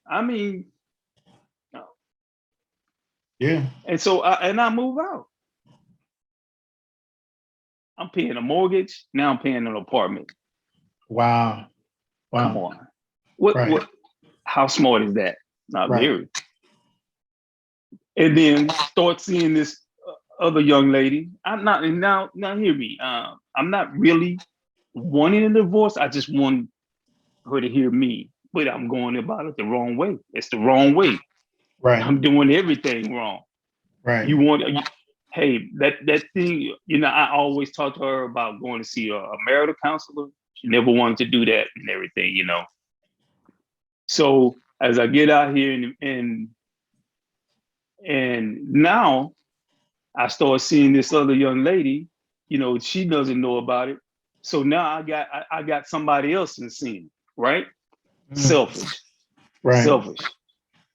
I mean, Yeah. and so I move out. I'm paying a mortgage. Now I'm paying an apartment. Wow. Come Wow. on. What Right. what how smart is that? Not Right. very. And then start seeing this other young lady. I'm not, and now hear me. I'm not really wanting a divorce. I just want her to hear me. But I'm going about it the wrong way. It's the wrong way. Right. I'm doing everything wrong. Right. You want hey, that thing, I always talk to her about going to see a marital counselor. She never wanted to do that and everything. So as I get out here and now I start seeing this other young lady, she doesn't know about it. So now I got somebody else in the scene, right? Mm. Selfish, Right. selfish,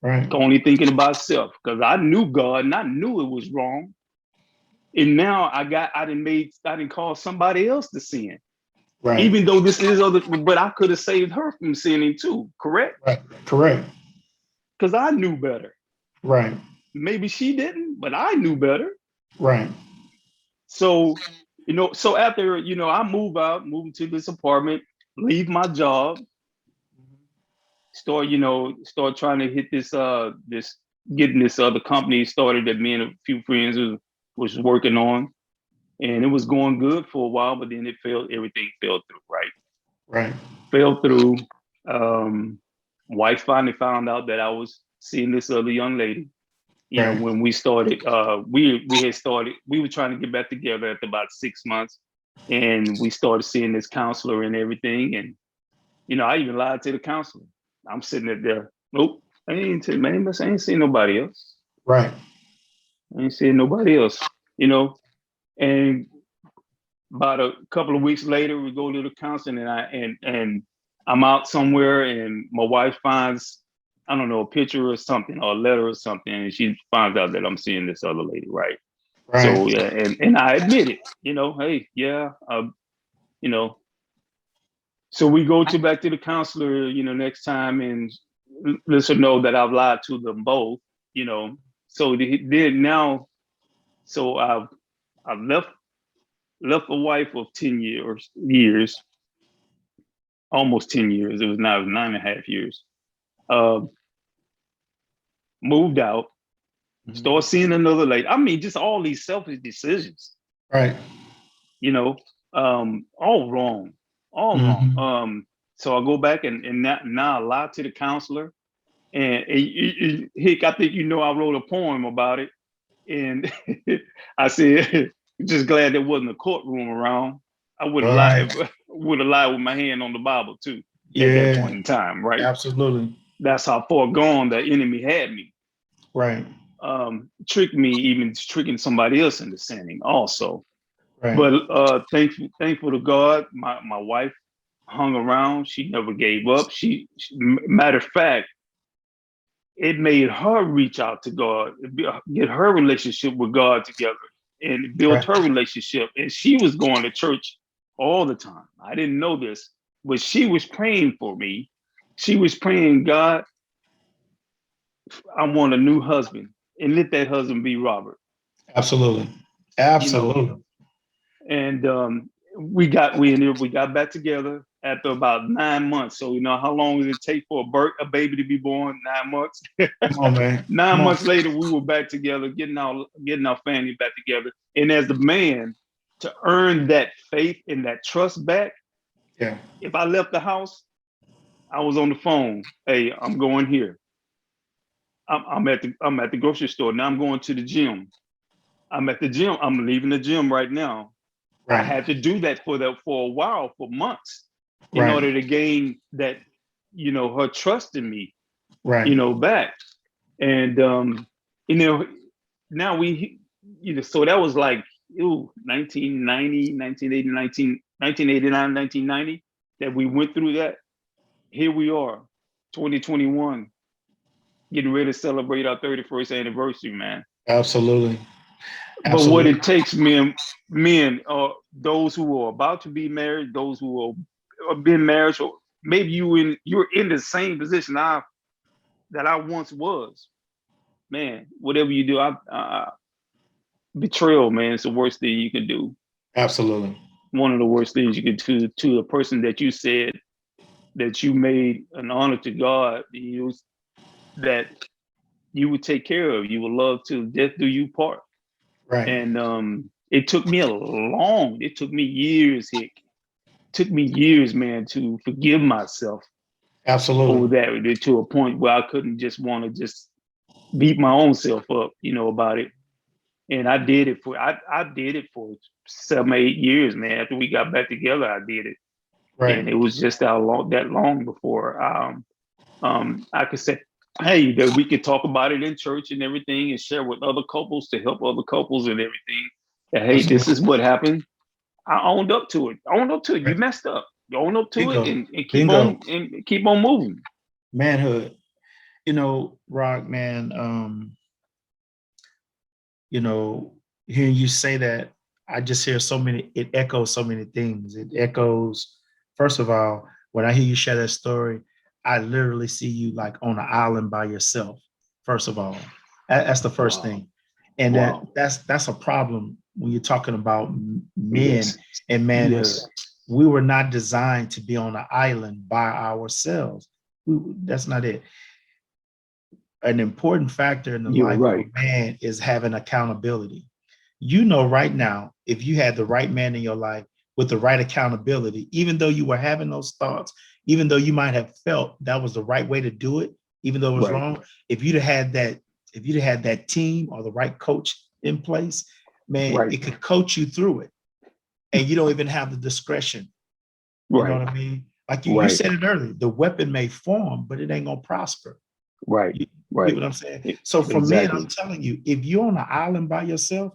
Right. only thinking about self. Because I knew God and I knew it was wrong. And now I didn't call somebody else to sin. Right. Even though this is other, but I could have saved her from sinning too, correct? Right. Correct. Because I knew better. Right. Maybe she didn't, but I knew better. Right. So, so after, I move into this apartment, leave my job, start trying to hit getting this other company started that me and a few friends was working on. And it was going good for a while, but then everything fell through, right? Right. Fell through. Um, Wife finally found out that I was seeing this other young lady. Right. When we started, we were trying to get back together after about 6 months, and we started seeing this counselor and everything. And I even lied to the counselor. I'm sitting there. Nope, I ain't seen nobody else. Right. I ain't seeing nobody else. You know, and about a couple of weeks later, we go to the counseling, and I'm out somewhere, and my wife finds, I don't know, a picture or something, or a letter or something, and she finds out that I'm seeing this other lady, right? Right. So yeah, and I admit it, hey, yeah, you know. So we go back to the counselor, next time, and let her know that I've lied to them both, you know. So then now, so I've left a wife of 10 years, almost 10 years. It was now 9.5 years. Uh, Moved out, Mhm. start seeing another lady. I mean, just all these selfish decisions, Right. you know, all wrong, all wrong. Hmm. So I go back and now I lie to the counselor. And Hick, I think I wrote a poem about it, and I said, just glad there wasn't a courtroom around. I would have Right. lied, would have lied with my hand on the Bible too at that Yeah. point in time, right? Absolutely. That's how far gone the enemy had me. Right. Tricked me, even tricking somebody else into sinning also. Right. But thankful to God, my wife hung around. She never gave up. Matter of fact, it made her reach out to God, get her relationship with God together, and build Right. her relationship. And she was going to church all the time. I didn't know this, but she was praying for me. She was praying, God, I want a new husband, and let that husband be Robert. Absolutely. You know, Absolutely. and we got back together after about 9 months. So how long does it take for a baby to be born? 9 months. Come on, man. nine Come on. months later, we were back together, getting our family back together. And as the man, to earn that faith and that trust back, Yeah. if I left the house, I was on the phone. Hey, I'm going here. I'm at the grocery store now. I'm going to the gym. I'm at the gym. I'm leaving the gym right now. I Right. had to do that for a while, for months, in Right. order to gain that, her trust in me, Right. back. And you know, now so that was like 1990, 1980, 1989, 1990 that we went through that. Here we are, 2021, getting ready to celebrate our 31st anniversary, man. Absolutely. But what Absolutely. it takes, men, those who are about to be married, those who are been married, or maybe you're in the same position that I once was, man, whatever you do, betrayal, man, it's the worst thing you can do. Absolutely. One of the worst things you can do to a person that you said that you made an honor to God, that you would take care of, you would love to death do you part. Right. And it took me it took me years, Hick. It took me years, man, to forgive myself over Absolutely. that to a point where I couldn't just want to just beat my own self up, about it. And I did it for 7 or 8 years, man. After we got back together, I did it. Right. And it was just that long before I could say, hey, that we could talk about it in church and everything and share with other couples to help other couples and everything. That, hey, this Absolutely. is what happened. I owned up to it. I owned up to it. You Right. messed up. You own up to it Bingo. and Bingo. keep on moving. Manhood. Rock, man, hearing you say that, I just hear it echoes so many things. It echoes, first of all, when I hear you share that story, I literally see you like on an island by yourself, first of all. That's the first Wow. thing. And Wow. that's a problem when you're talking about men Yes. and manhood. Yes. We were not designed to be on an island by ourselves. That's not it. An important factor in the You're life of a right. man is having accountability. Right now, if you had the right man in your life with the right accountability, even though you were having those thoughts, even though you might have felt that was the right way to do it, even though it was Right. wrong, if you'd had that team or the right coach in place, man, Right. it could coach you through it. And you don't even have the discretion. You know Right. what I mean? Like you Right. said it earlier, the weapon may form, but it ain't gonna prosper. Right. You get Right. what I'm saying? So for men, I'm Exactly. telling you, if you're on an island by yourself,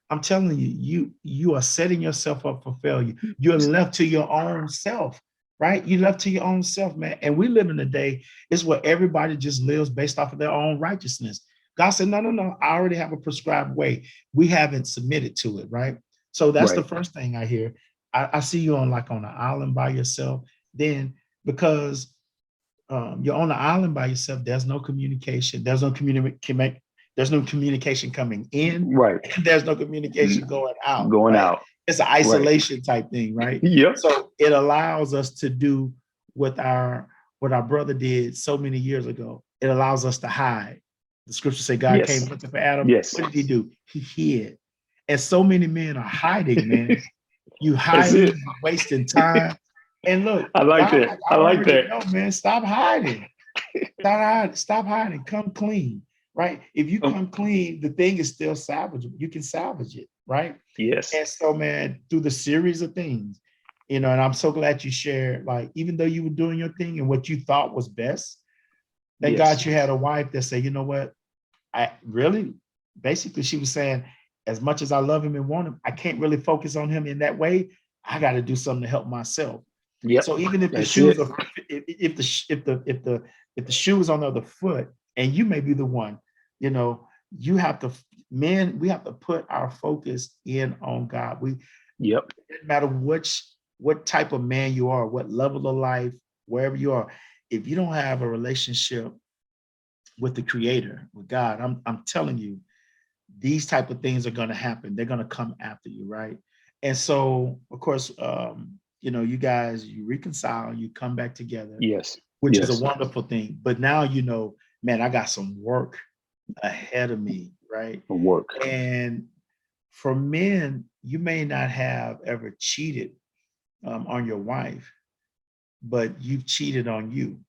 I'm telling you, you are setting yourself up for failure. You're left to your own self, right? You left to your own self, man. And we live in a day, it's where everybody just lives based off of their own righteousness. God said, no, no, no, I already have a prescribed way. We haven't submitted to it, right? So that's the Right. first thing I hear. I see you on an island by yourself. Then because you're on the island by yourself. There's no communication. There's no communication coming in, Right. and there's no communication going out. Going Right? out. It's an Right. isolation type thing, right? Yep. So it allows us to do what our brother did so many years ago. It allows us to hide. The scriptures say God came Yes. looking for Adam. Yes. What did he do? He hid. And so many men are hiding, man. You That's hiding, it. you're wasting time. And look, I like God, that. I I like already that. know, man. Stop hiding. Stop hiding. Stop hiding. Come clean, right? If you Um, come clean, the thing is still salvageable. You can salvage it, right? yes. And so, man, through the series of things, and I'm so glad you shared, like, even though you were doing your thing and what you thought was best, thank God Yes. you had a wife that said, you know what? I really, basically, she was saying, as much as I love him and want him, I can't really focus on him in that way. I got to do something to help myself. Yep. So even if the That's shoes it. are, if the shoe is on the other foot, and you may be the one, you have to, men, we have to put our focus in on God. Yep. No matter what type of man you are, what level of life, wherever you are, if you don't have a relationship with the Creator, with God, I'm telling you, these type of things are going to happen. They're going to come after you, right? And so, of course, you guys, you reconcile, you come back together, Yes. which is a Yes. wonderful thing. But now, man, I got some work ahead of me, right? Work. And for men, you may not have ever cheated on your wife, but you've cheated on you,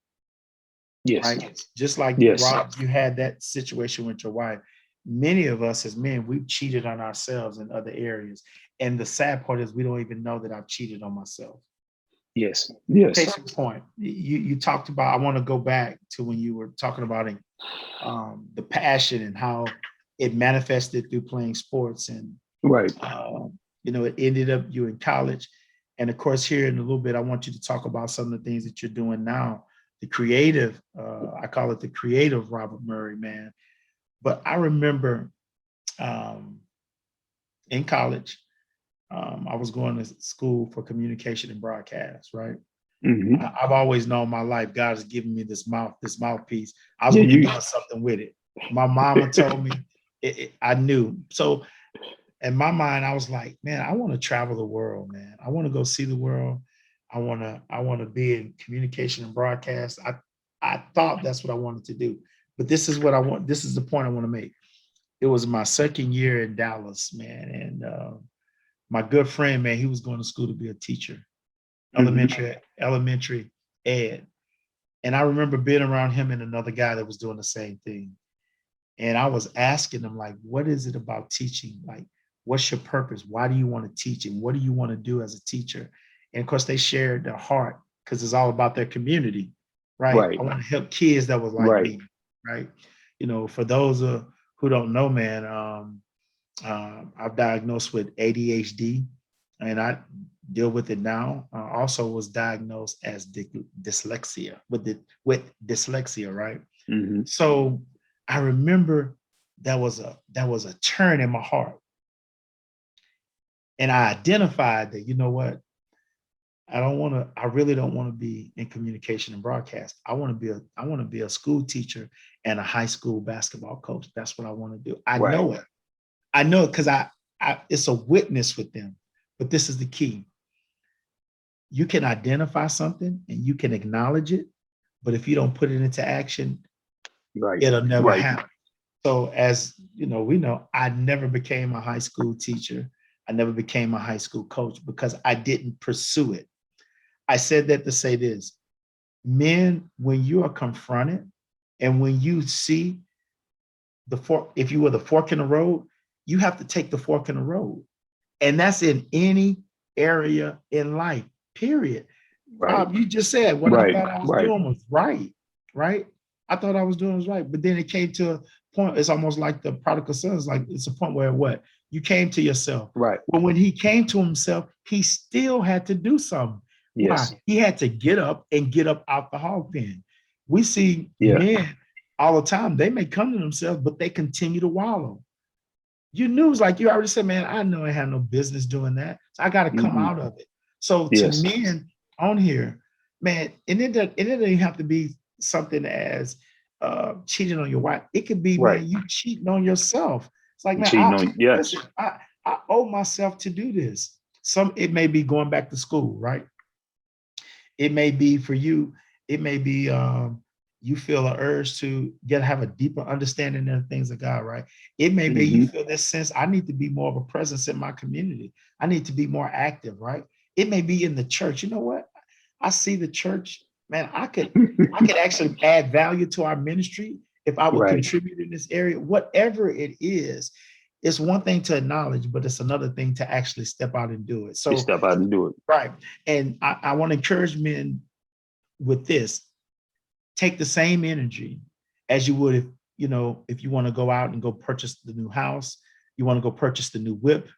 Yes. right? Just like Yes. Rob, you had that situation with your wife. Many of us as men, we've cheated on ourselves in other areas. And the sad part is we don't even know that I've cheated on myself. Yes. Yes. Case in point, you talked about, I want to go back to when you were talking about the passion and how it manifested through playing sports. And, Right. it ended up you in college. And of course, here in a little bit, I want you to talk about some of the things that you're doing now. The creative, I call it the creative Robert Murray, man. But I remember in college, I was going to school for communication and broadcast, right? I've always known my life, God has given me this mouthpiece. I was Yeah, going to be you. doing something with it. My mama told me, I knew. So in my mind, I was like, man, I want to travel the world, man. I want to go see the world. I want to be in communication and broadcast. I thought that's what I wanted to do. But this is what I want. This is the point I want to make. It was my second year in Dallas, man. And my good friend, man, he was going to school to be a teacher, elementary ed. And I remember being around him and another guy that was doing the same thing. And I was asking them, like, what is it about teaching? Like, what's your purpose? Why do you want to teach? And what do you want to do as a teacher? And of course, they shared their heart because it's all about their community, right? Right. I want to help kids that was like Right. me, right? You know, for those who don't know, man, I'm diagnosed with ADHD, and I deal with it now. Also, was diagnosed as dyslexia with dyslexia, right? Hmm. So I remember that was a turn in my heart, and I identified that, you know what, I really don't want to be in communication and broadcast. I want to be a school teacher and a high school basketball coach. That's what I want to do. I Right. know it. I know it because I it's a witness with them. But this is the key. You can identify something and you can acknowledge it, but if you don't put it into action, Right. it'll never Right. happen. So as you know, we know I never became a high school teacher. I never became a high school coach because I didn't pursue it. I said that to say this: men, when you are confronted and when you see the fork, if you were the fork in the road, you have to take the fork in the road. And that's in any area in life, period. Right. Rob, you just said what I Right. thought I was Right. doing was right, right? I thought I was doing was right. But then it came to a point, it's almost like the prodigal son. It's like it's a point where what? You came to yourself. Right. Well, when he came to himself, he still had to do something. Why? Yes. He had to get up and get up out the hog pen. We see Yeah. men all the time, they may come to themselves, but they continue to wallow. You knew, it's like you already said, man, I know I had no business doing that. So I got to come Hmm. out of it. So to Yes. men on here, man, and it doesn't even have to be something as cheating on your wife. It could be, Right. man, you cheating on yourself. It's like, man, Cheating on. Yes. listen, I owe myself to do this. It may be going back to school, right? It may be for you, it may be you feel an urge to have a deeper understanding of the things of God, right? It may be you Hmm. feel this sense, I need to be more of a presence in my community. I need to be more active, right? It may be in the church. You know what? I see the church, man, I could actually add value to our ministry if I would Right. contribute in this area, whatever it is. It's one thing to acknowledge, but it's another thing to actually step out and do it. You So, step out and do it. right. And I want to encourage men with this: take the same energy as you would if you want to go out and go purchase the new house, you want to go purchase the new whip,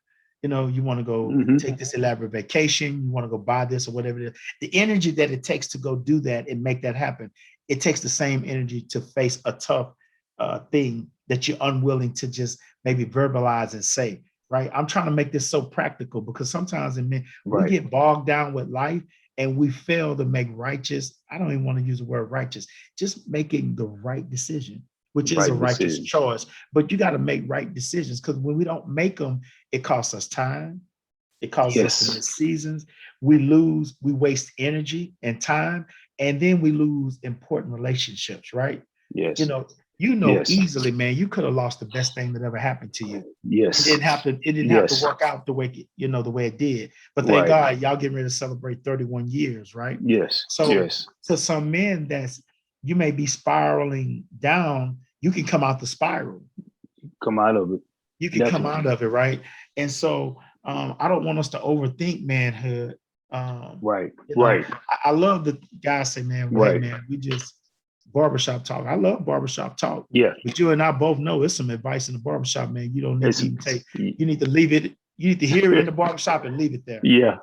you want to go Hmm. take this elaborate vacation, you want to go buy this or whatever it is. The energy that it takes to go do that and make that happen, it takes the same energy to face a tough thing that you're unwilling to just maybe verbalize and say. Right? I'm trying to make this so practical because sometimes we Right. get bogged down with life and we fail to make righteous, I don't even want to use the word righteous, just making the right decision, which is a Right righteous decision. choice. But you got to make right decisions because when we don't make them, it costs us time. It causes us to Yes. miss seasons. We waste energy and time, and then we lose important relationships, right? You Yes. know, Yes. easily, man, you could have lost the best thing that ever happened to you. It Yes. didn't have to, it didn't have to Yes. work out the way, the way it did. But thank Right. God y'all getting ready to celebrate 31 years, right? Yes. So Yes. to some men you may be spiraling down, you can come out the spiral. Come out of it. You can come Definitely. out of it, right? And so I don't want us to overthink manhood. Right. Right. I love the guys say, man, well, hey Right. man, we just barbershop talk. I love barbershop talk. Yeah. But you and I both know it's some advice in the barbershop, man. You don't need to It's. even take, you need to leave it, you need to hear it in the barbershop and leave it there. Yeah.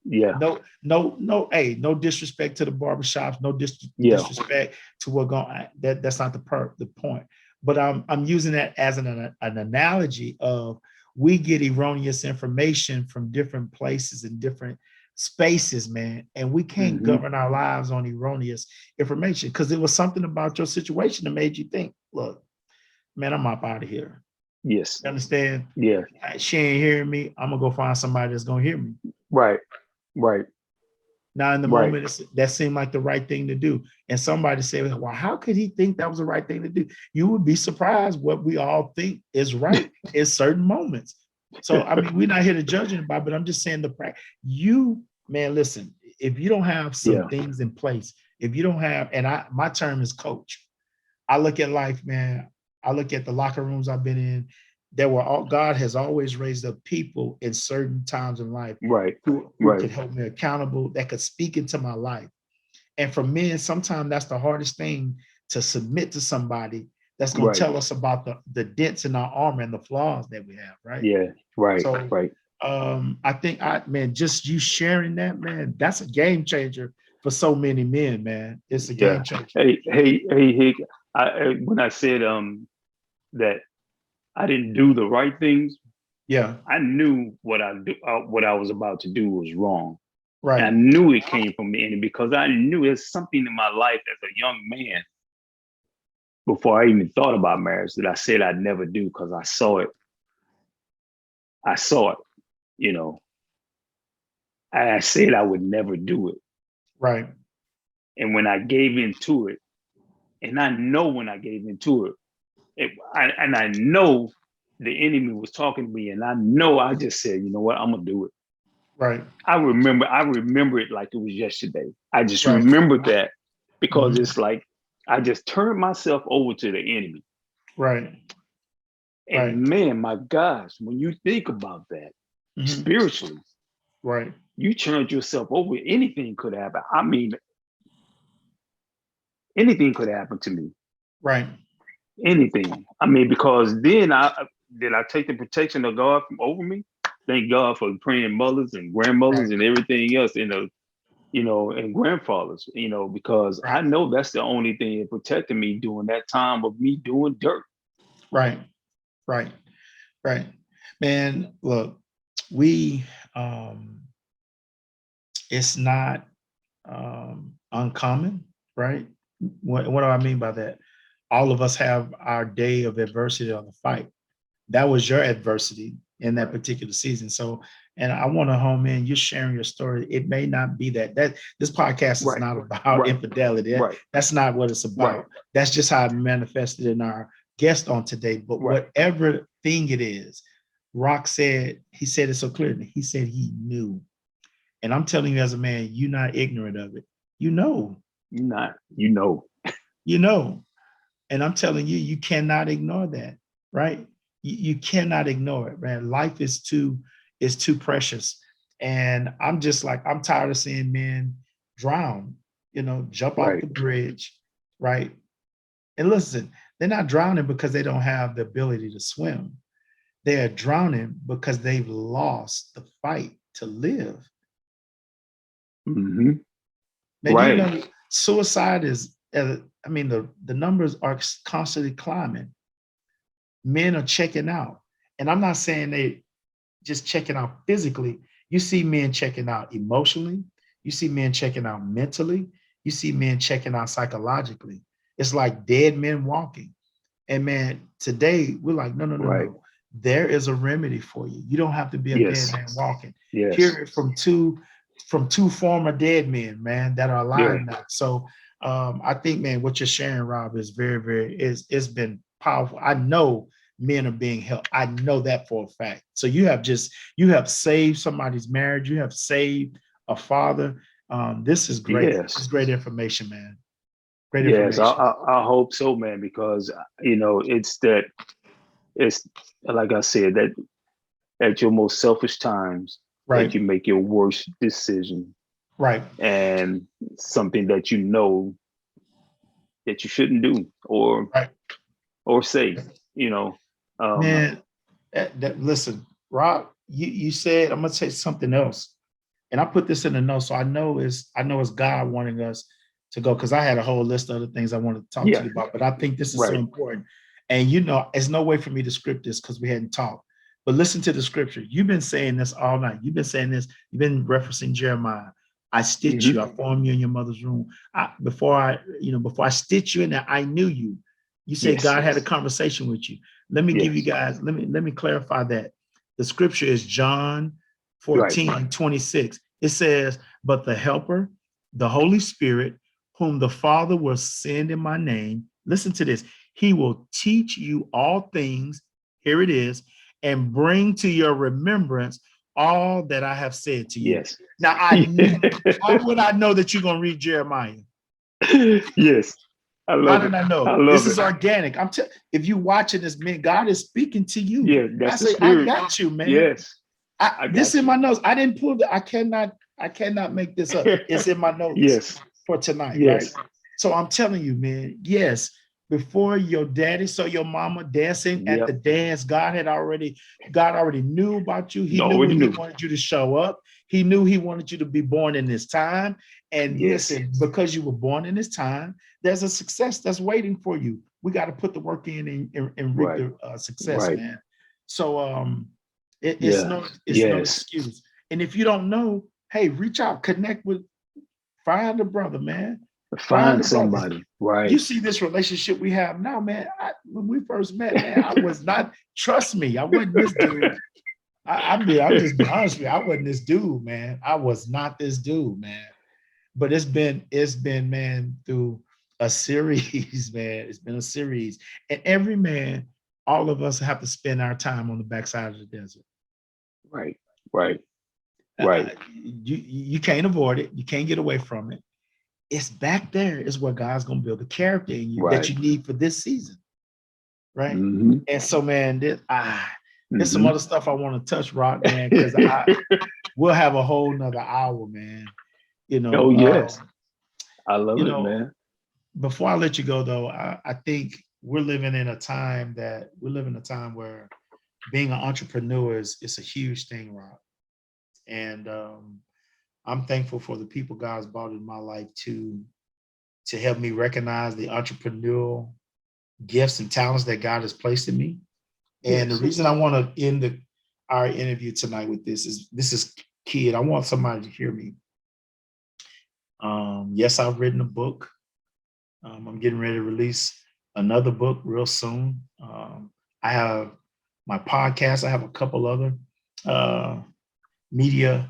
Yeah. No, hey, no disrespect to the barbershops, no Yeah. disrespect to what going that's not the point. But I'm using that as an analogy of we get erroneous information from different places and different spaces, man, and we can't Hmm. govern our lives on erroneous information because it was something about your situation that made you think, look, man, I'm up out of here. Yes. You understand? Yeah. She ain't hearing me. I'm gonna go find somebody that's gonna hear me. Right. Right. Now, in the Right. moment, that seemed like the right thing to do. And somebody said, well, how could he think that was the right thing to do? You would be surprised what we all think is right in certain moments. So, I mean, we're not here to judge anybody, but I'm just saying man, listen, if you don't have some Yeah. things in place, if you don't have, my term is coach. I look at life, man. I look at the locker rooms I've been in. God has always raised up people in certain times in life Right. who Right. could help me accountable, that could speak into my life. And for men, sometimes that's the hardest thing to submit to somebody that's going to Right. tell us about the dents in our armor and the flaws that we have, right? Yeah. Right. So Right. I think man, just you sharing that, man, that's a game changer for so many men, man. It's a Yeah. game changer. Hey, Hick. When I said that I didn't do the right things, Yeah, I knew what I was about to do was wrong. And I right, knew it came from the enemy because I knew there's something in my life as a young man before I even thought about marriage that I said I'd never do because I saw it. I saw it, you know. I said I would never do it. right, And when I gave into it, and I know when I gave into and I know the enemy was talking to me, and I know I just said, you know what, I'm gonna do it. right, I remember it like it was yesterday. I just right. remembered that because Mhm. it's like I just turned myself over to the enemy. Right, right. And man, my gosh, when you think about that Mhm. spiritually, Right, you turned yourself over. Anything could happen. I mean, anything could happen to me. right, Anything. I mean, because then I take the protection of God from over me. Thank God for praying mothers and right, grandmothers and everything else, and grandfathers, because right, I know that's the only thing that protected me during that time of me doing dirt. right, right, right. Man, look, we it's not uncommon, right? What do I mean by that? All of us have our day of adversity on the fight. That was your adversity in that Right. particular season. So, and I want to home in, you're sharing your story. It may not be that this podcast is Right. not about Right. infidelity. Right. That's not what it's Right. about. That's just how it manifested in our guest on today. But Right. whatever thing it is, Rock said, he said it so clearly. He said he knew. And I'm telling you as a man, you're not ignorant of it. You know, You're not, you know. you know. And I'm telling you, you cannot ignore that, right? You cannot ignore it, man. Life is too precious. And I'm just like, I'm tired of seeing men drown, jump off Right. the bridge, right? And listen, they're not drowning because they don't have the ability to swim. They are drowning because they've lost the fight to live. Hmm. Man, do you Right. know suicide is, I mean, the numbers are constantly climbing. Men are checking out. And I'm not saying they just checking out physically. You see men checking out emotionally. You see men checking out mentally. You see men checking out psychologically. It's like dead men walking. And man, today we're like, no, no, no, Right. no. There is a remedy for you. You don't have to be a dead Yes. man walking. Yes. Hear it from two former dead men, man, that are Yeah. alive now. So I think, man, what you're sharing, Rob, is very, very it's been powerful. I know men are being helped. I know that for a fact. So you have saved somebody's marriage. You have saved a father. This is great. This Yes. is great information, man. Great Yes. I, information. I I hope so, man, because it's like I said, that at your most selfish times that Right. you make your worst decision, Right. and something that you know that you shouldn't do Right. or say, you know. Um, Man, listen, Rob, you said I'm gonna say something else. And I put this in the notes, so I know it's God wanting us to go because I had a whole list of other things I wanted to talk to yeah, you about, but I think this is so right. important. And it's no way for me to script this because we hadn't talked. But listen to the scripture. You've been saying this all night. You've been saying this. You've been referencing Jeremiah. I stitched you. I formed you in your mother's womb. Before I stitched you in there, I knew you. You said Yes. God had a conversation with you. Let me give you guys, let me clarify that. The scripture is John 14:26. It says, but the helper, the Holy Spirit, whom the Father will send in my name, listen to this. He will teach you all things. Here it is, and bring to your remembrance all that I have said to you. Yes. Now, how would I know that you're going to read Jeremiah? Yes. I love How it. did I know? I love This it. is organic. If you watching this, man, God is speaking to you. Yeah, that's I the say, I spirit. got you, man. Yes. This in my notes. I didn't pull I cannot make this up. It's in my notes Yes. for tonight, Yes. right? So I'm telling you, man, yes, before your daddy saw your mama dancing at the dance, God already knew about you. He knew when he wanted you to show up. He knew he wanted you to be born in this time. And listen, because you were born in this time, there's a success that's waiting for you. We got to put the work in and reap the success, man. So it's no excuse. And if you don't know, hey, reach out, connect with, find a brother, man. Find somebody, right? You see this relationship we have now, man. When we first met, man, I was not, trust me, I wasn't this dude. I'm just being honest with you. I wasn't this dude, man. I was not this dude, man. But it's been, man, through a series, man. It's been a series. And every man, all of us have to spend our time on the backside of the desert. Right. You can't avoid it. You can't get away from it. It's back there is where God's going to build the character in you that you need for this season. Right. Mm-hmm. And so, man, there's some other stuff I want to touch, Rock, man, because we'll have a whole nother hour, man. Oh, yes. I love it, man. Before I let you go, though, I think we're living in a time where being an entrepreneur is a huge thing, Rock. And I'm thankful for the people God's brought in my life to help me recognize the entrepreneurial gifts and talents that God has placed in me. And the reason I want to end our interview tonight with this is key, and I want somebody to hear me. Yes, I've written a book. I'm getting ready to release another book real soon. I have my podcast. I have a couple other media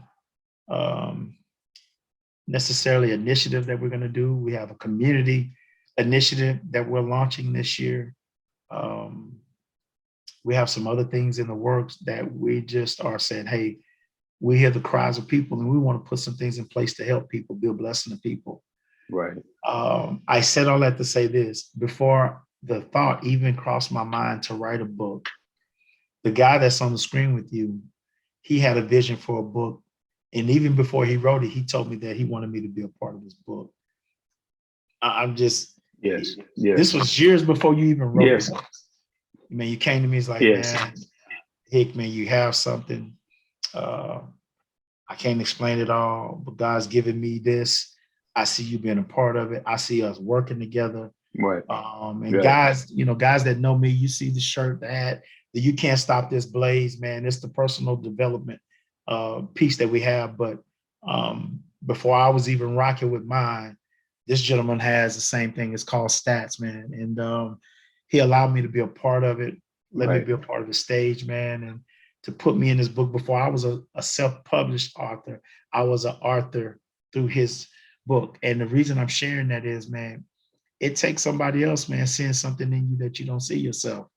necessarily initiative that we're going to do. We have a community initiative that we're launching this year. We have some other things in the works that we just are saying, hey, we hear the cries of people and we want to put some things in place to help people, be a blessing to people. Right. I said all that to say this: before the thought even crossed my mind to write a book, the guy that's on the screen with you, he had a vision for a book. And even before he wrote it, he told me that he wanted me to be a part of this book. I'm just, this was years before you even wrote the book. I mean, you came to me, it's like, man, Hick, man, you have something. I can't explain it all, but God's given me this. I see you being a part of it. I see us working together. Right. And guys, guys that know me, you see the shirt, the hat, that you can't stop this blaze, man. It's the personal development piece that we have. But before I was even rocking with mine, this gentleman has the same thing. It's called Stats, man. And he allowed me to be a part of it, let me be a part of the stage, man, and to put me in this book. Before I was a self-published author, I was an author through his book. And the reason I'm sharing that is, man, it takes somebody else, man, seeing something in you that you don't see yourself.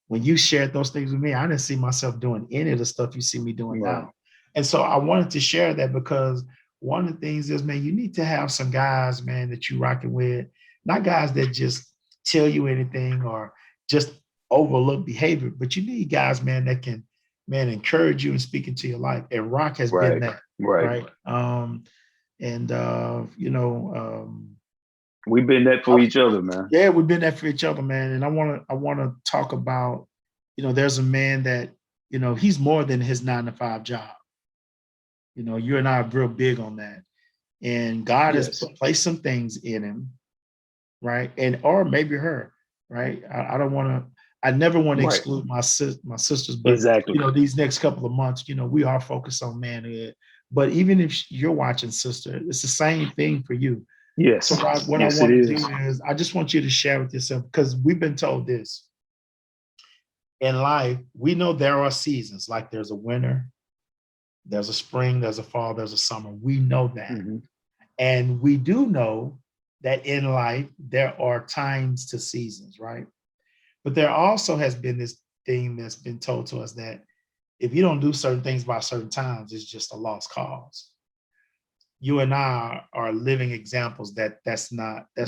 When you shared those things with me, I didn't see myself doing any of the stuff you see me doing now. And so I wanted to share that because one of the things is, man, you need to have some guys, man, that you rocking with, not guys that just tell you anything or just overlook behavior, but you need guys, man, that can, man, encourage you and speak into your life. And Rock has been that, right? We've been that for each other, man. Yeah, we've been that for each other, man. And I want to talk about, there's a man that, he's more than his 9-to-5 job. You and I are real big on that. And God has placed some things in him, right? Or maybe her, right? I don't want to, I never want to Right. exclude my sisters, but Exactly. these next couple of months, we are focused on manhood. But even if you're watching, sister, it's the same thing for you. So Yes. what I Yes, it want to do is. is I just want you to share with yourself, because we've been told this in life. We know there are seasons, like there's a winter, there's a spring, there's a fall, there's a summer. We know that. Hmm. And we do know that in life, there are times to seasons, right? But there also has been this thing that's been told to us that if you don't do certain things by certain times, it's just a lost cause. You and I are living examples that that's so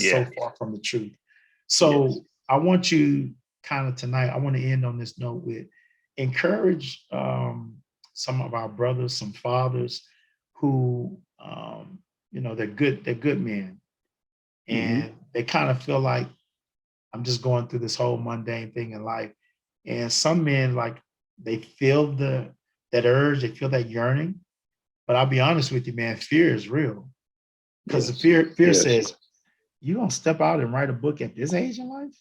Yeah. far from the truth. Yes. So I want you kind of tonight, I want to end on this note with encourage some of our brothers, some fathers who, they're good men, Hmm. and they kind of feel like I'm just going through this whole mundane thing in life. And some men, like, they feel that urge, they feel that yearning. But I'll be honest with you, man, fear is real. Because the Yes. fear Yes. says, you gonna step out and write a book at this age in life?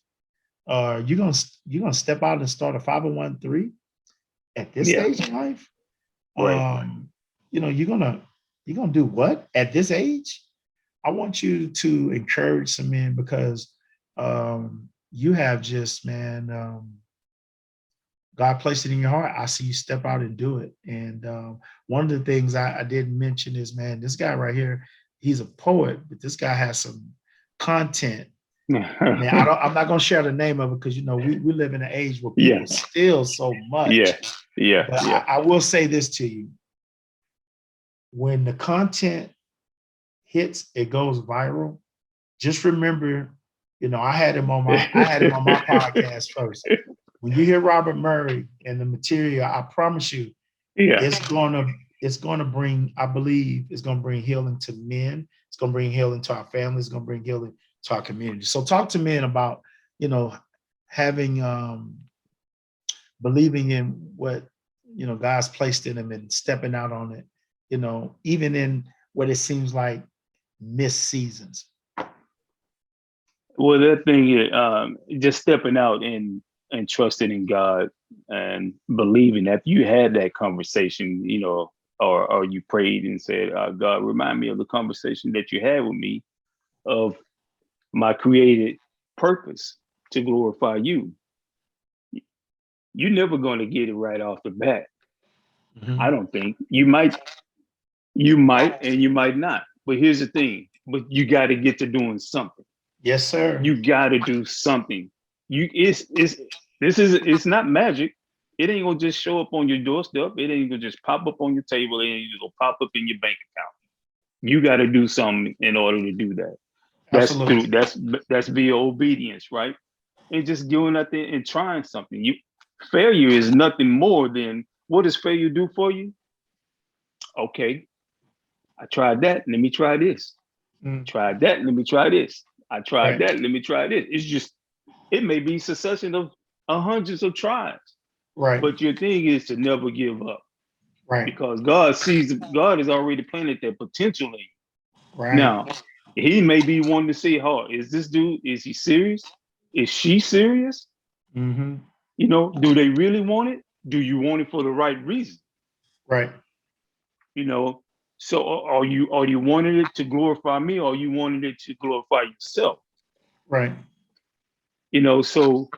Or you gonna step out and start a 501(c)(3) at this Yeah. stage in life? Right. You're gonna do what at this age? I want you to encourage some men, because you have just, man, God placed it in your heart. I see you step out and do it. And one of the things I didn't mention is, man, this guy right here, he's a poet, but this guy has some content. Man, I'm not gonna share the name of it, because we live in an age where Yeah. people steal so much. Yeah. Yeah. But Yeah. I will say this to you: when the content hits, it goes viral. Just remember, I had him on my podcast first. When you hear Robert Murray and the material, I promise you, Yeah. it's gonna bring, I believe, it's gonna bring healing to men. It's gonna bring healing to our families. It's gonna bring healing to our community. So talk to men about, having believing in what God's placed in them and stepping out on it. Even in what it seems like missed seasons. Well, that thing is just stepping out and trusting in God and believing that you had that conversation, or you prayed and said, God, remind me of the conversation that you had with me of my created purpose to glorify you. You're never going to get it right off the bat. I Mhm. don't think and you might not. But here's the thing, but you got to get to doing something. Yes, sir. You got to do something. It's not magic. It ain't gonna just show up on your doorstep. It ain't gonna just pop up on your table. It ain't gonna pop up in your bank account. You got to do something in order to do that. That's through Absolutely. that's via obedience, right? And just going out there and trying something. Failure is nothing more than, what does failure do for you? Okay, I tried that. Let me try this. Mm, Tried that. Let me try this. I tried right. that. Let me try this. It's just, it may be a succession of hundreds of tries, Right. but your thing is to never give up, Right. because God has already planted that potential in you. Right. Now, he may be wanting to say, "Oh, is this dude? Is he serious? Is she serious? Mm-hmm. Do they really want it? Do you want it for the right reason? Right. You know, so are you wanting it to glorify me, or are you wanting it to glorify yourself? Right. So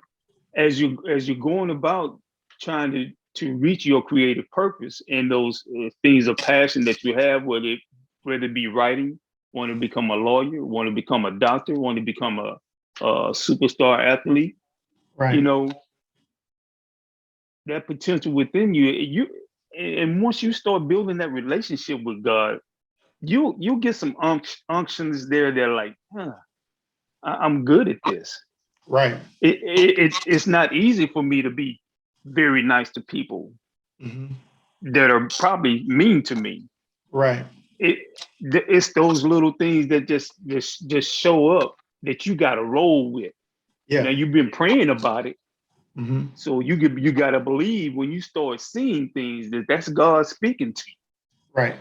as you're going about trying to reach your creative purpose and those things of passion that you have, whether it be writing, want to become a lawyer, want to become a doctor, want to become a superstar athlete, you Right. know that potential within you, and once you start building that relationship with God, you'll get some unctions there that are like, I'm good at this. Right. It's not easy for me to be very nice to people Mm-hmm. that are probably mean to me. Right. It it's those little things that just show up that you got to roll with. Now Yeah. you've been praying about it, Mm-hmm. so you got to believe when you start seeing things that's God speaking to Right.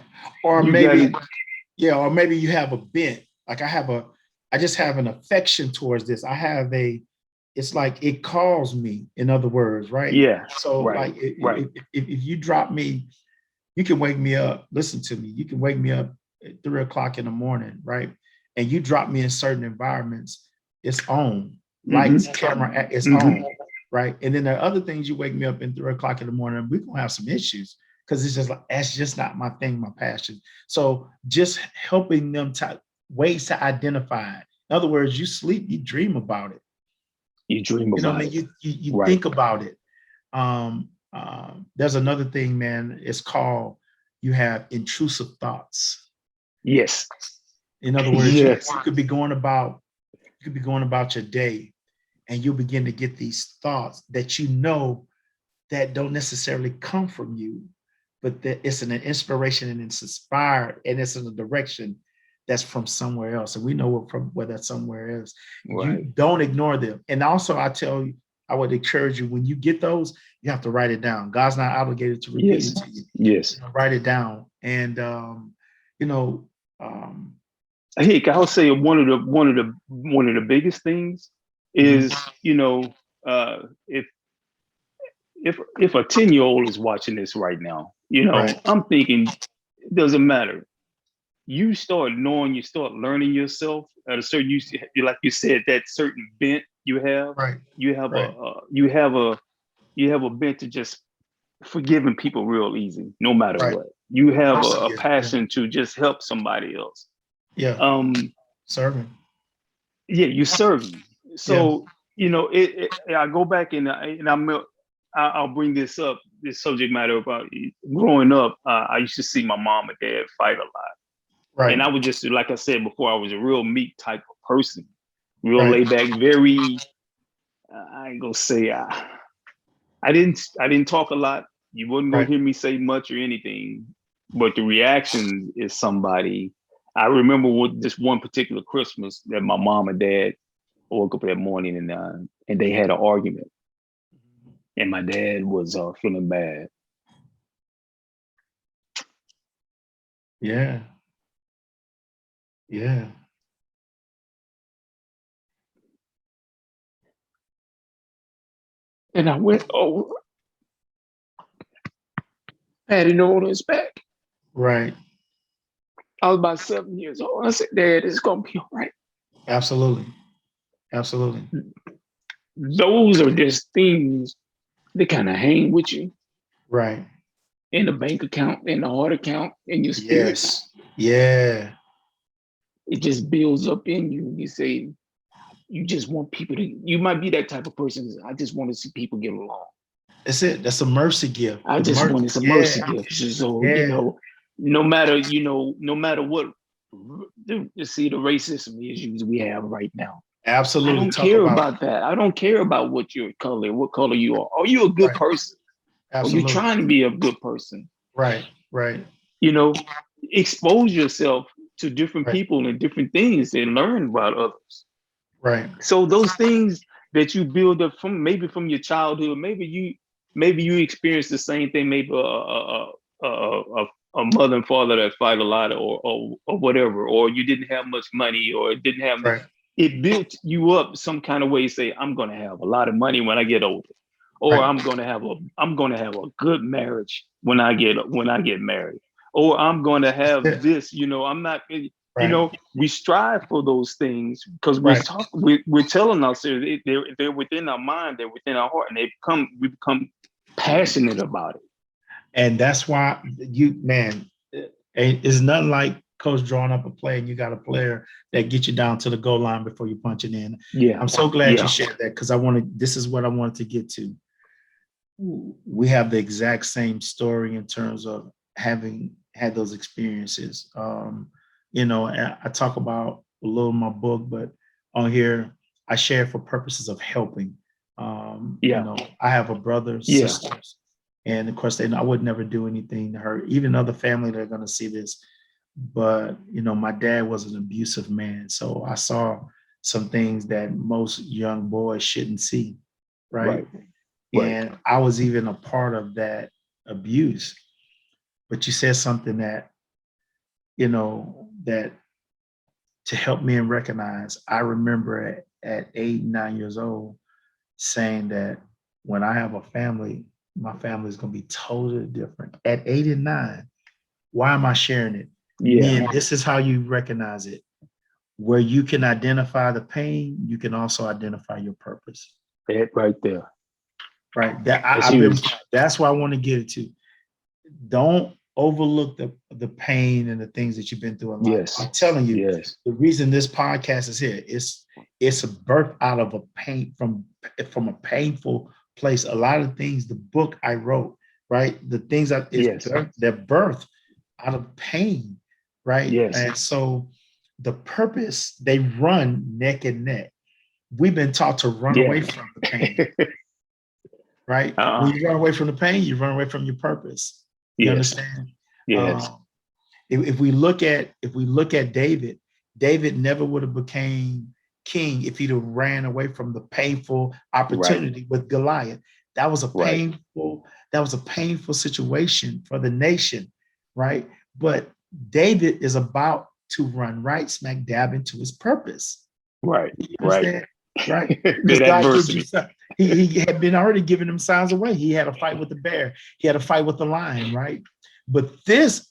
Or you. You got maybe, to. yeah, or maybe you have a bent. Like I just have an affection towards this. I have it's like it calls me, in other words, right? Yeah. So Right. like Right. if you drop me, you can wake me up. Listen to me. You can wake me up at 3 o'clock in the morning, right? And you drop me in certain environments, it's on. Lights, camera, it's on, right? And then there are other things you wake me up in 3 o'clock in the morning, we're gonna have some issues because it's just like that's just not my thing, my passion. So just helping them to ways to identify it. In other words, you sleep, you dream about it. You dream You know what I about mean? it. You Right. think about it. There's another thing, man. It's called you have intrusive thoughts. Yes. In other words, you Yes. could be going about your day, and you'll begin to get these thoughts that you know that don't necessarily come from you, but that it's an inspiration and it's inspired and it's in a direction that's from somewhere else. And we know from where that somewhere is. You Right. don't ignore them. And also I tell you, I would encourage you when you get those, you have to write it down. God's not obligated to repeat Yes. it to you. Yes. Write it down. And you know, um, Hey, I'll say one of the biggest things mhm, is, if if a 10-year-old is watching this right now, right, I'm thinking it doesn't matter. You start knowing, you start learning yourself at a certain, like you said, that certain bent you have. right, You have right. a bent to just forgiving people real easy, no matter Right. what. You have Mercy a gift. Yeah. passion to just help somebody else. Yeah. Um, Serving. yeah, you serving. Yeah. So I go back I'll bring this subject matter about growing up. I used to see my mom and dad fight a lot, Right. and I was just, like I said before, I was a real meek type of person, real Right. laid back, very. I ain't gonna say I didn't talk a lot. You wouldn't gonna Right. hear me say much or anything, but the reaction is somebody. I remember with this one particular Christmas that my mom and dad woke up that morning, and they had an argument, and my dad was feeling bad. Yeah. Yeah. And I went over, patting on his back. Right. I was about 7 years old. I said, Dad, it's gonna be all right. Absolutely. Absolutely. Those are just things that kind of hang with you Right. in the bank account, in the heart account, in your spirit. Yes. Yeah. It just builds up in you. You say, you just want people to, you might be that type of person. I just want to see people get along. That's it. That's a mercy gift. I The just mercy. want, it's a mercy Yeah. gift. So, Yeah. no matter what, you see the racism issues we have right now. I Absolutely. don't Talk care about about that. I don't care about what color you are. Are you a good right. person? Are you Absolutely. trying to be a good person? Right. Right. You know, expose yourself to different Right. people and different things and learn about others. Right. So those things that you build up from your childhood, maybe you experience the same thing. Maybe a mother and father that fight a lot, or whatever, or you didn't have much money, or didn't have. Right. It built you up some kind of way. Say, I'm going to have a lot of money when I get older, or Right. I'm going to have a good marriage when I get married, or I'm going to That's have it. this. I'm not. Right. We strive for those things because Right. we're telling ourselves they're within our mind, they're within our heart, and we become passionate about it. And that's why you, man, it's nothing like coach drawing up a play and you got a player that gets you down to the goal line before you punch it in. Yeah, I'm so glad you yeah, shared that because this is what I wanted to get to. We have the exact same story in terms of having had those experiences. I talk about a little in my book, but on here, I share for purposes of helping. yeah, I have a brother, yeah. sisters, and of course, they know I would never do anything to hurt, even other family that are going to see this. But, my dad was an abusive man. So I saw some things that most young boys shouldn't see. Right. Right, right. And I was even a part of that abuse. But you said something that to help me and recognize, I remember at 8, 9 years old, saying that when I have a family, my family is going to be totally different. At 89, why am I sharing it? Yeah. Men, this is how you recognize it. Where you can identify the pain, you can also identify your purpose. That right there. Right. That's I've been. huge. That's why I want to get it to. Don't overlook the pain and the things that you've been through in life. Yes. I'm telling you, Yes. the reason this podcast is here is it's a birth out of a pain from a painful place. A lot of things, the book I wrote, right? The things that is Yes. they're birth out of pain, right? Yes. And so the purpose, they run neck and neck. We've been taught to run Yeah. away from the pain, right? Uh-uh. When you run away from the pain, you run away from your purpose. You Yes. understand? Yes. If we look at David, David never would have became king if he'd have ran away from the painful Right. opportunity with Goliath. That was a Right. painful situation for the nation, right? But David is about to run right smack dab into his purpose. Right. You Right. understand? Right? Because That God gives you adversity. some, he had been already giving him signs away. He had a fight with the bear, he had a fight with the lion, right? But this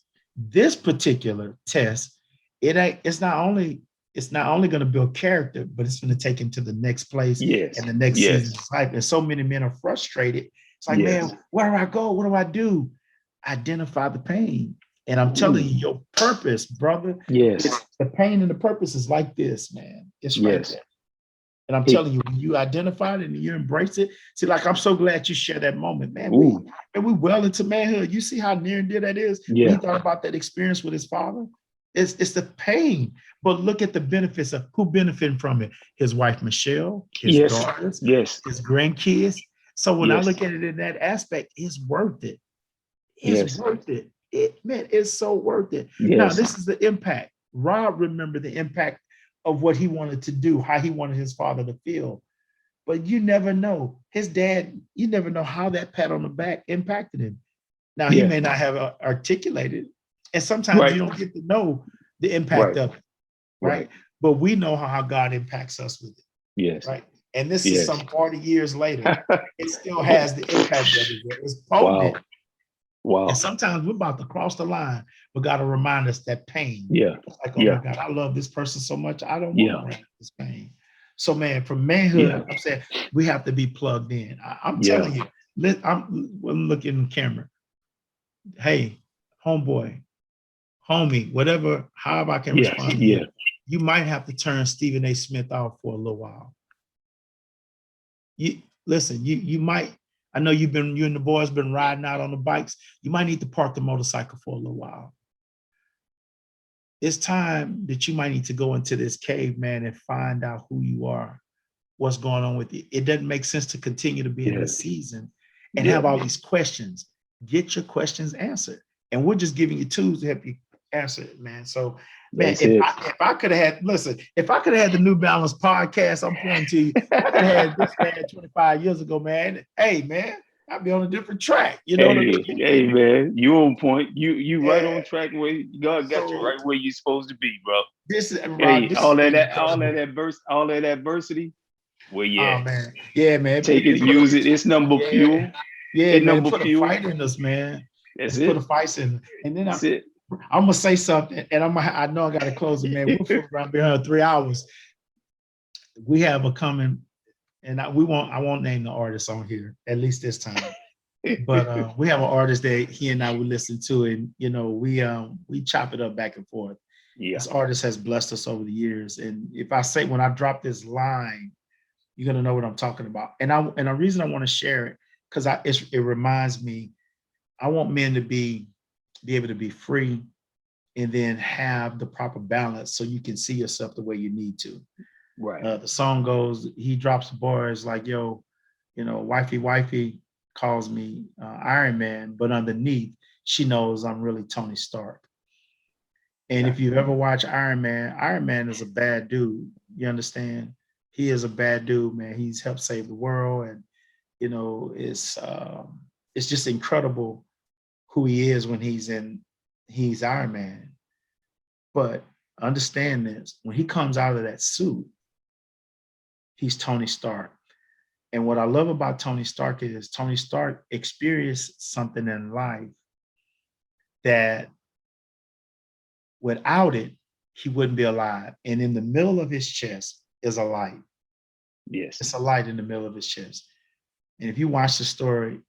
particular test, it's not only going to build character, but it's going to take him to the next place Yes. and the next Yes. season's life. And so many men are frustrated. It's like, Yes. man, where do I go? What do I do? Identify the pain. And I'm telling you, your purpose, brother, Yes. the pain and the purpose is like this, man. It's right Yes. there. And I'm telling you, when you identify it and you embrace it, see, like I'm so glad you share that moment, man. We well into manhood. You see how near and dear that is? When he thought about that experience with his father. It's the pain. But look at the benefits of who benefited from it. His wife, Michelle, his daughters, his grandkids. So when I look at it in that aspect, it's worth it. It's worth it. Man, it's so worth it. Now, this is the impact. Rob remembered the impact of what he wanted to do, how he wanted his father to feel. But you never know. His dad, you never know how that pat on the back impacted him. Now, he may not have articulated, and sometimes you don't get to know the impact of it, right? But we know how God impacts us with it. Yes. Right. And this is some 40 years later. It still has the impact of it. It's potent. Wow. And sometimes we're about to cross the line, but got to remind us that pain. Yeah. It's like, oh my God, I love this person so much. I don't want to have this pain. So, man, from manhood, I'm saying we have to be plugged in. I'm telling you, I'm looking in the camera. Hey, homeboy, homie, whatever, however I can respond to you, you might have to turn Stephen A. Smith off for a little while. You might. I know you and the boys been riding out on the bikes. You might need to park the motorcycle for a little while. It's time that you might need to go into this cave, man, and find out who you are, what's going on with you. It doesn't make sense to continue to be in this season and have all these questions. Get your questions answered. And we're just giving you tools to help you answer it, man. So, man, if I could have had, listen, if I could have had the New Balance podcast, I'm pointing to you, I could have had this man 25 years ago, man. Hey, man, I'd be on a different track. You know what I mean? Hey, man, you on point. You right on track where God got you right where you're supposed to be, bro. All that adversity. Well, oh man, yeah, man. Take it, use it. It's number fuel. Yeah, man. Put a fight in us, man. That's Put a fight in. And then I'm gonna say something, and I know I gotta close it, man. We're around behind 3 hours. We have a coming, and I won't name the artist on here, at least this time. But we have an artist that he and I would listen to, and you know, we chop it up back and forth. This artist has blessed us over the years. And if I say when I drop this line, you're gonna know what I'm talking about. And the reason I want to share it, because it reminds me, I want men to be able to be free and then have the proper balance so you can see yourself the way you need to. Right. The song goes, he drops the bars like, yo, you know, wifey calls me Iron Man, but underneath, she knows I'm really Tony Stark. And if you've ever watched Iron Man is a bad dude. You understand? He is a bad dude, man. He's helped save the world. And, you know, it's just incredible who he is when he's Iron Man. But understand this, when he comes out of that suit, he's Tony Stark. And what I love about Tony Stark is Tony Stark experienced something in life that without it, he wouldn't be alive. And in the middle of his chest is a light. Yes. It's a light in the middle of his chest. And if you watch the story,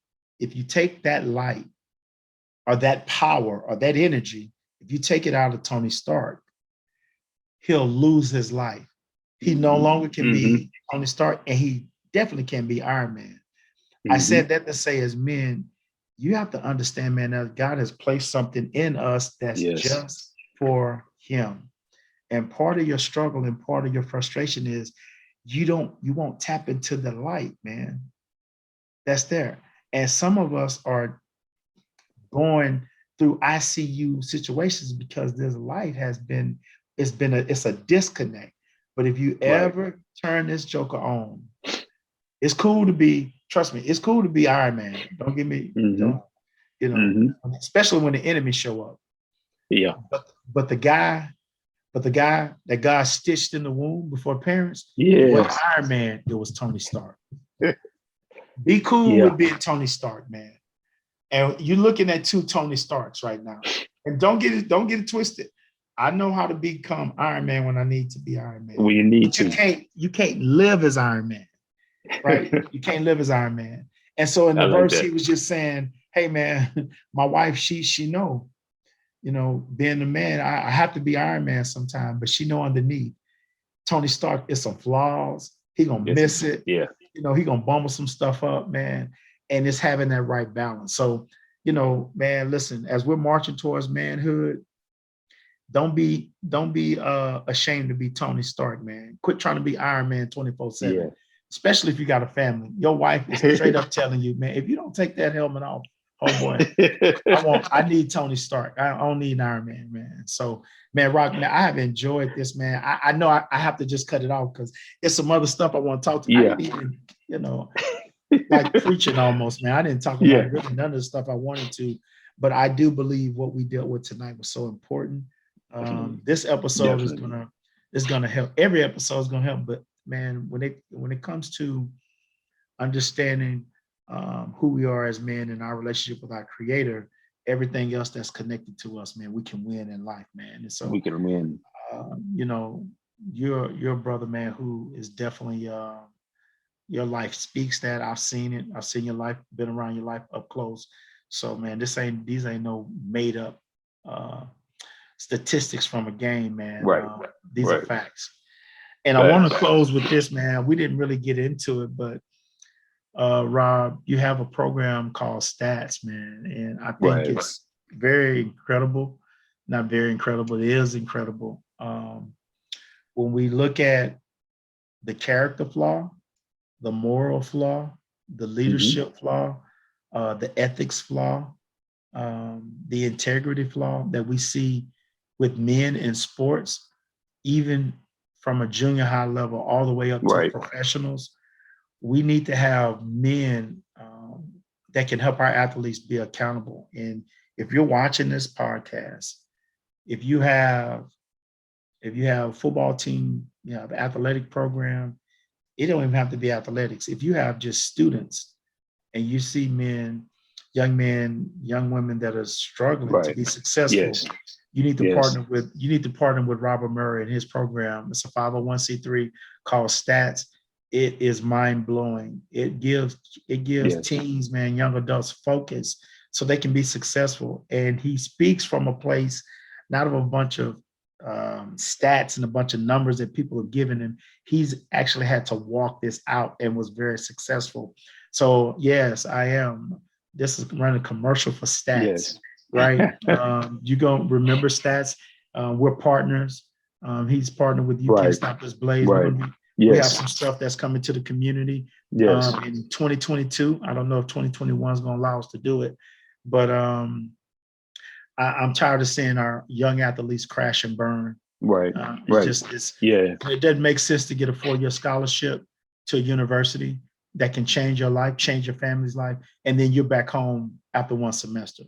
if you take that light or that power or that energy, if you take it out of Tony Stark, he'll lose his life. He no longer can be Tony Stark, and he definitely can be Iron Man. I said that to say, as men, you have to understand, man, that God has placed something in us that's just for him. And part of your struggle and part of your frustration is you won't tap into the light, man. That's there. And some of us are going through ICU situations because this light it's a disconnect. But if you ever turn this joker on, it's cool to be, trust me, it's cool to be Iron Man. Don't get me, especially when the enemy show up. Yeah. But the guy that God stitched in the womb before parents, yes. Iron Man, it was Tony Stark. Be cool with being Tony Stark, man. And you're looking at two Tony Starks right now. And don't get it twisted. I know how to become Iron Man when I need to be Iron Man. When you need to. You can't live as Iron Man, right? You can't live as Iron Man. And so in the verse, he was just saying, hey, man, my wife, she know, being a man, I have to be Iron Man sometime, but she know underneath, Tony Stark is some flaws. He gonna miss it. Yeah. He gonna bumble some stuff up, man. And it's having that right balance. So, man, listen, as we're marching towards manhood, don't be ashamed to be Tony Stark, man. Quit trying to be Iron Man 24/7, especially if you got a family. Your wife is straight up telling you, man, if you don't take that helmet off, oh boy, I need Tony Stark. I don't need Iron Man, man. So, man, Rock, man, I have enjoyed this, man. I know I have to just cut it off because there's some other stuff I want to talk to. I didn't even, like preaching almost, man. I didn't talk about really none of the stuff I wanted to, but I do believe what we dealt with tonight was so important. This episode is gonna help. Every episode is gonna help, but man, when it comes to understanding who we are as men and our relationship with our Creator, everything else that's connected to us, man, we can win in life, man. And so we can win. Your brother, man, who is definitely your life speaks that. I've seen it. I've seen your life, been around your life up close. So, man, these ain't no made up statistics from a game, man. Right. These are facts. And I want to close with this, man. We didn't really get into it, but Rob, you have a program called Stats, man. And I think it's very incredible. Not very incredible. It is incredible. When we look at the character flaw, the moral flaw, the leadership flaw, the ethics flaw, the integrity flaw that we see with men in sports, even from a junior high level all the way up to professionals, we need to have men that can help our athletes be accountable. And if you're watching this podcast, if you have a football team, you have an athletic program, it don't even have to be athletics. If you have just students and you see young men, young women that are struggling to be successful, you need to partner with Robert Murray and his program. It's a 501c3 called Stats. It is mind blowing. It gives teens, man, young adults focus so they can be successful. And he speaks from a place, not of a bunch of stats and a bunch of numbers that people have given him. He's actually had to walk this out and was very successful. So yes, I am. This is running a commercial for Stats, right? You gonna remember Stats? We're partners. He's partnered with You Can't Stop This Blaze. We have some stuff that's coming to the community in 2022. I don't know if 2021 is going to allow us to do it, but I'm tired of seeing our young athletes crash and burn. It doesn't make sense to get a 4-year scholarship to a university that can change your life, change your family's life, and then you're back home after one semester.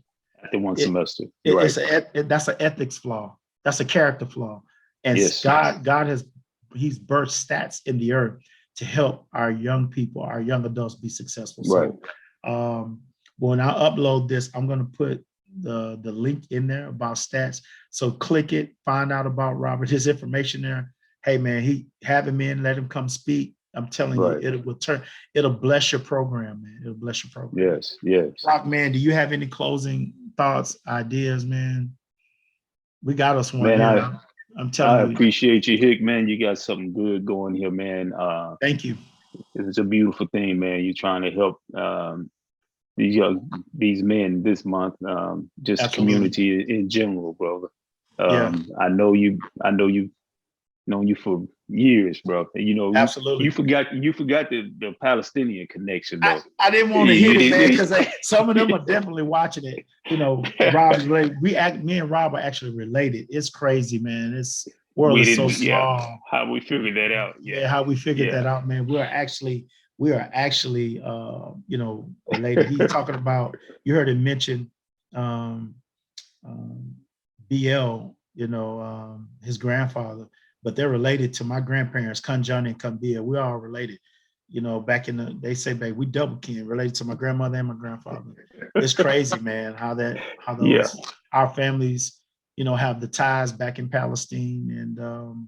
That's an ethics flaw. That's a character flaw. And God He's birthed Stats in the earth to help our young people, our young adults be successful. Right. So when I upload this, I'm going to put the link in there about stats. So click it, find out about Robert, his information there. Hey man, he have him in, let him come speak. I'm telling you, it'll bless your program, man. It'll bless your program. Yes, yes. Rock, man, do you have any closing thoughts, ideas, man? We got us one. Man, I'm telling you. I appreciate you, Hick, man. You got something good going here, man. Thank you. It's a beautiful thing, man. You're trying to help these men this month, just Absolutely. community in general, brother. Yeah. I know you've known you for years, bro. You know, Absolutely. you forgot the Palestinian connection, though. I didn't want to hit it, man, because some of them are definitely watching it. You know, Rob is related. Me and Rob are actually related. It's crazy, man. This world is so small. Yeah, how we figured that out. Yeah, how we figured that out, man. We are actually you know, related. He's talking about, you heard him mention BL, you know, his grandfather, but they're related to my grandparents, Kanjani and Kambia. We're all related. You know, back in they say, babe, we double kin, related to my grandmother and my grandfather. It's crazy, man, how those our families, you know, have the ties back in Palestine, and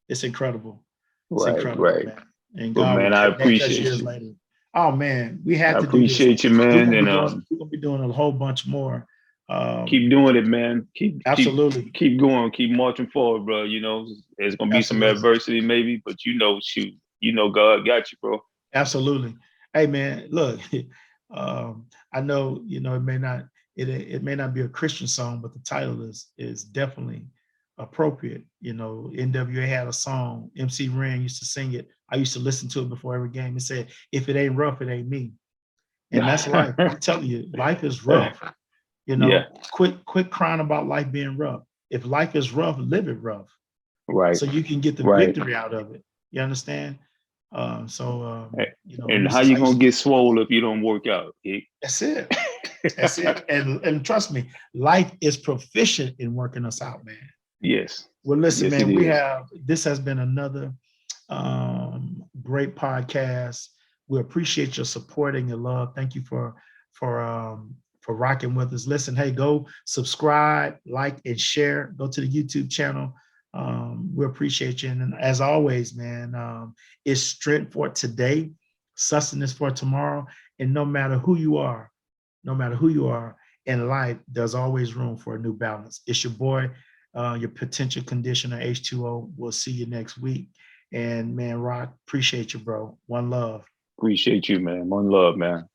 it's incredible. It's incredible, man. And God, man, I appreciate years you. later. Oh man, we have to appreciate do this. You, man. We're gonna be doing a whole bunch more. Keep doing it, man. Absolutely. Keep going. Keep marching forward, bro. You know, there's gonna be some adversity, maybe, but you know, shoot, you know, God got you, bro. Absolutely. Hey, man, look, I know, you know, it may not be a Christian song, but the title is definitely appropriate. You know, NWA had a song, MC Ren used to sing it. I used to listen to it before every game. It said, "If it ain't rough, it ain't me." And that's life. I'm telling you, life is rough. You know, quit crying about life being rough. If life is rough, live it rough. Right. So you can get the victory out of it. You understand? You know, and how you gonna get swole if you don't work out? That's it. That's it. And trust me, life is proficient in working us out, man. Yes. Well, listen, man, this has been another great podcast. We appreciate your support and your love. Thank you for rocking with us. Listen, hey, go subscribe, like, and share. Go to the YouTube channel. We appreciate you. And as always, man, it's strength for today, sustenance for tomorrow. And no matter who you are in life, there's always room for a new balance. It's your boy, your potential conditioner, H2O. We'll see you next week. And man, Rock, appreciate you, bro. One love. Appreciate you, man. One love, man.